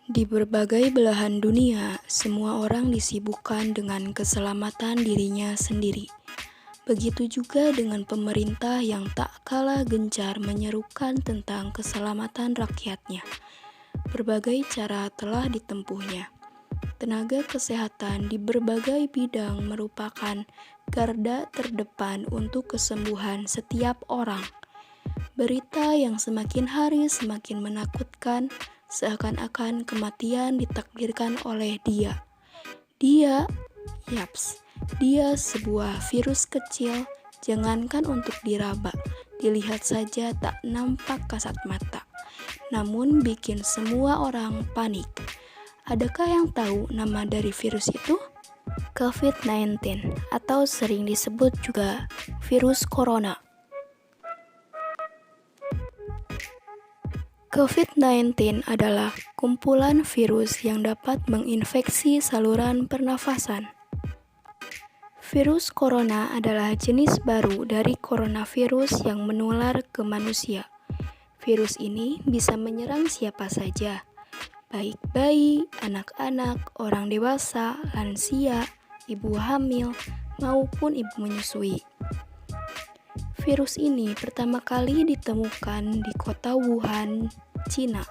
Di berbagai belahan dunia, semua orang disibukkan dengan keselamatan dirinya sendiri. Begitu juga dengan pemerintah yang tak kalah gencar menyerukan tentang keselamatan rakyatnya. Berbagai cara telah ditempuhnya. Tenaga kesehatan di berbagai bidang merupakan garda terdepan untuk kesembuhan setiap orang. Berita yang semakin hari semakin menakutkan, seakan-akan kematian ditakdirkan oleh dia. Dia sebuah virus kecil, jangankan untuk diraba, dilihat saja tak nampak kasat mata. Namun bikin semua orang panik. Adakah yang tahu nama dari virus itu? COVID-19 atau sering disebut juga virus corona. COVID-19 adalah kumpulan virus yang dapat menginfeksi saluran pernafasan. Virus corona adalah jenis baru dari coronavirus yang menular ke manusia. Virus ini bisa menyerang siapa saja, baik bayi, anak-anak, orang dewasa, lansia, ibu hamil, maupun ibu menyusui. Virus ini pertama kali ditemukan di kota Wuhan, Cina,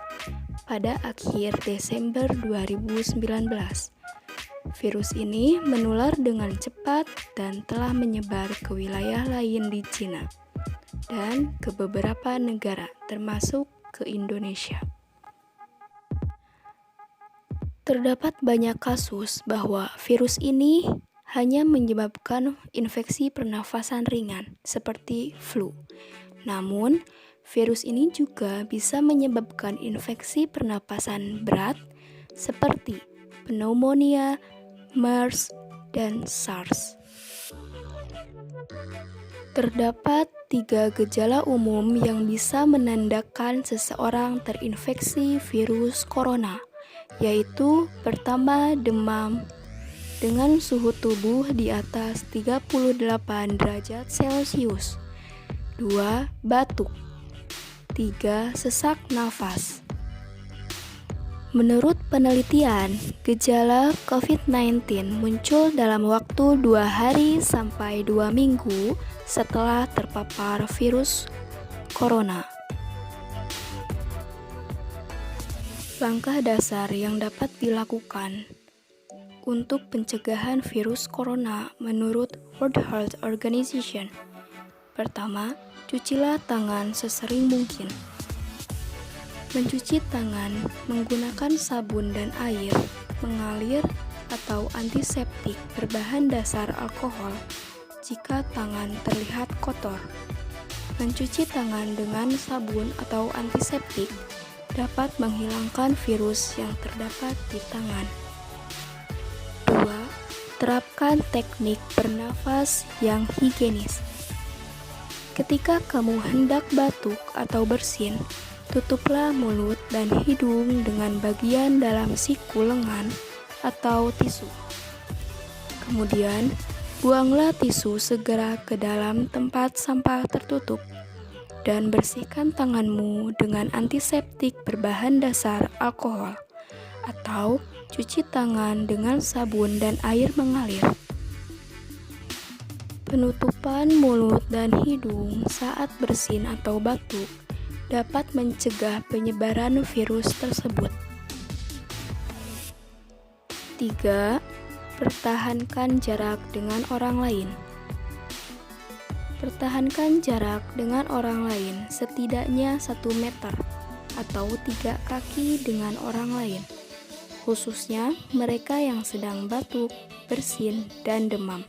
pada akhir Desember 2019. Virus ini menular dengan cepat dan telah menyebar ke wilayah lain di Cina dan ke beberapa negara, termasuk ke Indonesia. Terdapat banyak kasus bahwa virus ini hanya menyebabkan infeksi pernafasan ringan seperti flu. Namun, virus ini juga bisa menyebabkan infeksi pernapasan berat seperti pneumonia, MERS, dan SARS. Terdapat 3 gejala umum yang bisa menandakan seseorang terinfeksi virus corona, yaitu pertama demam dengan suhu tubuh di atas 38 derajat Celcius. 2. Batuk. 3. Sesak nafas. Menurut penelitian, gejala COVID-19 muncul dalam waktu 2 hari sampai 2 minggu setelah terpapar virus corona. Langkah dasar yang dapat dilakukan untuk pencegahan virus corona menurut World Health Organization. Pertama, cucilah tangan sesering mungkin. Mencuci tangan menggunakan sabun dan air mengalir atau antiseptik berbahan dasar alkohol jika tangan terlihat kotor. Mencuci tangan dengan sabun atau antiseptik dapat menghilangkan virus yang terdapat di tangan. 2. Terapkan teknik bernafas yang higienis. Ketika kamu hendak batuk atau bersin, tutuplah mulut dan hidung dengan bagian dalam siku lengan atau tisu. Kemudian, buanglah tisu segera ke dalam tempat sampah tertutup dan bersihkan tanganmu dengan antiseptik berbahan dasar alkohol atau cuci tangan dengan sabun dan air mengalir. Penutupan mulut dan hidung saat bersin atau batuk dapat mencegah penyebaran virus tersebut. 3. Pertahankan jarak dengan orang lain. Pertahankan jarak dengan orang lain setidaknya 1 meter atau 3 kaki dengan orang lain, khususnya mereka yang sedang batuk, bersin, dan demam.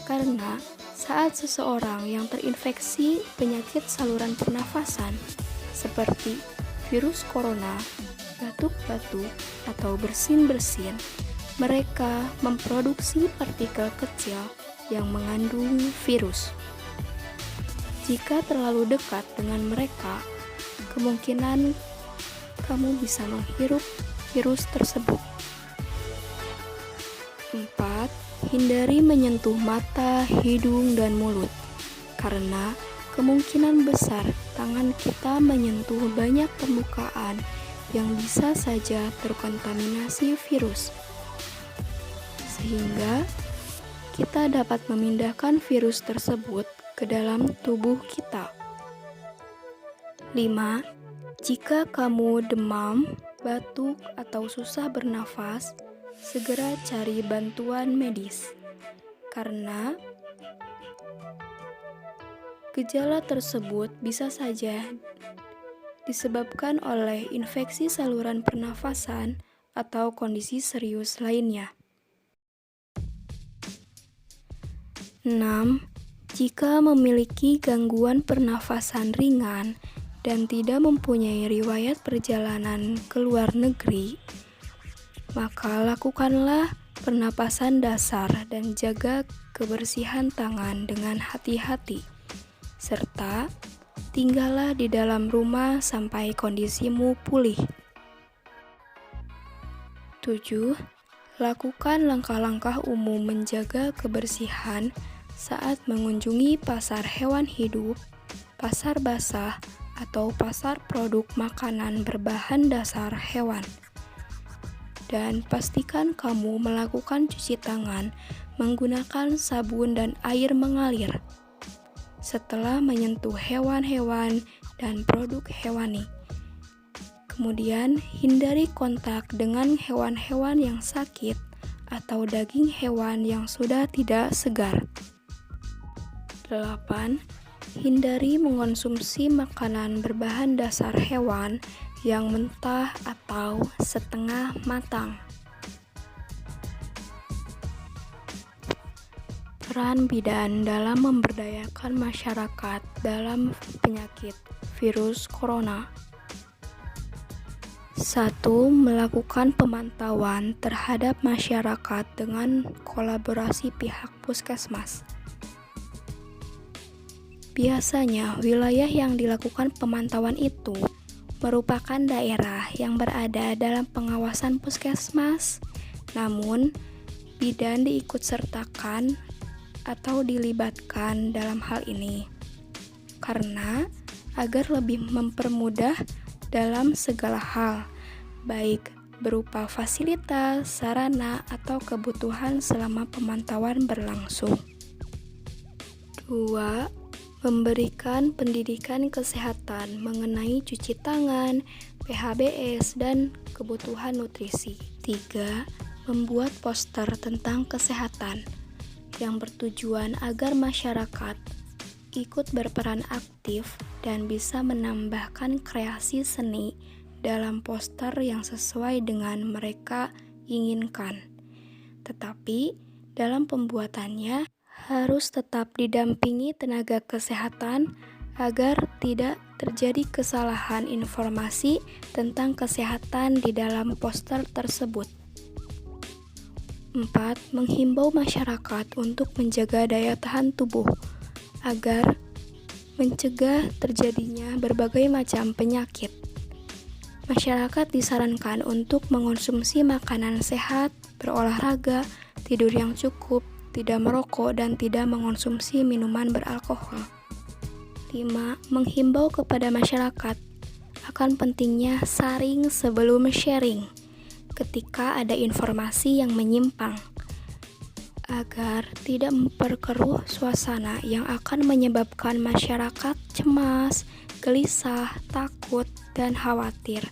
Karena saat seseorang yang terinfeksi penyakit saluran pernafasan seperti virus corona, batuk-batuk, atau bersin-bersin, mereka memproduksi partikel kecil yang mengandung virus. Jika terlalu dekat dengan mereka, kemungkinan kamu bisa menghirup virus tersebut. 4. Hindari menyentuh mata, hidung, dan mulut, karena kemungkinan besar tangan kita menyentuh banyak permukaan yang bisa saja terkontaminasi virus, sehingga kita dapat memindahkan virus tersebut ke dalam tubuh kita. 5. Jika kamu demam, batuk, atau susah bernafas, segera cari bantuan medis, karena gejala tersebut bisa saja disebabkan oleh infeksi saluran pernafasan atau kondisi serius lainnya. 6. Jika memiliki gangguan pernafasan ringan dan tidak mempunyai riwayat perjalanan ke luar negeri, maka lakukanlah pernapasan dasar dan jaga kebersihan tangan dengan hati-hati, serta tinggallah di dalam rumah sampai kondisimu pulih. 7. Lakukan langkah-langkah umum menjaga kebersihan saat mengunjungi pasar hewan hidup, pasar basah, atau pasar produk makanan berbahan dasar hewan. Dan pastikan kamu melakukan cuci tangan menggunakan sabun dan air mengalir setelah menyentuh hewan-hewan dan produk hewani. Kemudian, hindari kontak dengan hewan-hewan yang sakit atau daging hewan yang sudah tidak segar. 8. Hindari mengonsumsi makanan berbahan dasar hewan yang mentah atau setengah matang. Peran bidan dalam memberdayakan masyarakat dalam penyakit virus corona. 1. Melakukan pemantauan terhadap masyarakat dengan kolaborasi pihak puskesmas. Biasanya, wilayah yang dilakukan pemantauan itu merupakan daerah yang berada dalam pengawasan puskesmas, namun bidan diikutsertakan atau dilibatkan dalam hal ini, karena agar lebih mempermudah dalam segala hal, baik berupa fasilitas, sarana, atau kebutuhan selama pemantauan berlangsung. 2. Memberikan pendidikan kesehatan mengenai cuci tangan, PHBS, dan kebutuhan nutrisi. 3. Membuat poster tentang kesehatan yang bertujuan agar masyarakat ikut berperan aktif dan bisa menambahkan kreasi seni dalam poster yang sesuai dengan mereka inginkan. Tetapi dalam pembuatannya harus tetap didampingi tenaga kesehatan agar tidak terjadi kesalahan informasi tentang kesehatan di dalam poster tersebut. 4. Menghimbau masyarakat untuk menjaga daya tahan tubuh agar mencegah terjadinya berbagai macam penyakit. Masyarakat disarankan untuk mengonsumsi makanan sehat, berolahraga, tidur yang cukup, tidak merokok, dan tidak mengonsumsi minuman beralkohol. 5. Menghimbau kepada masyarakat akan pentingnya saring sebelum sharing ketika ada informasi yang menyimpang, agar tidak memperkeruh suasana yang akan menyebabkan masyarakat cemas, gelisah, takut, dan khawatir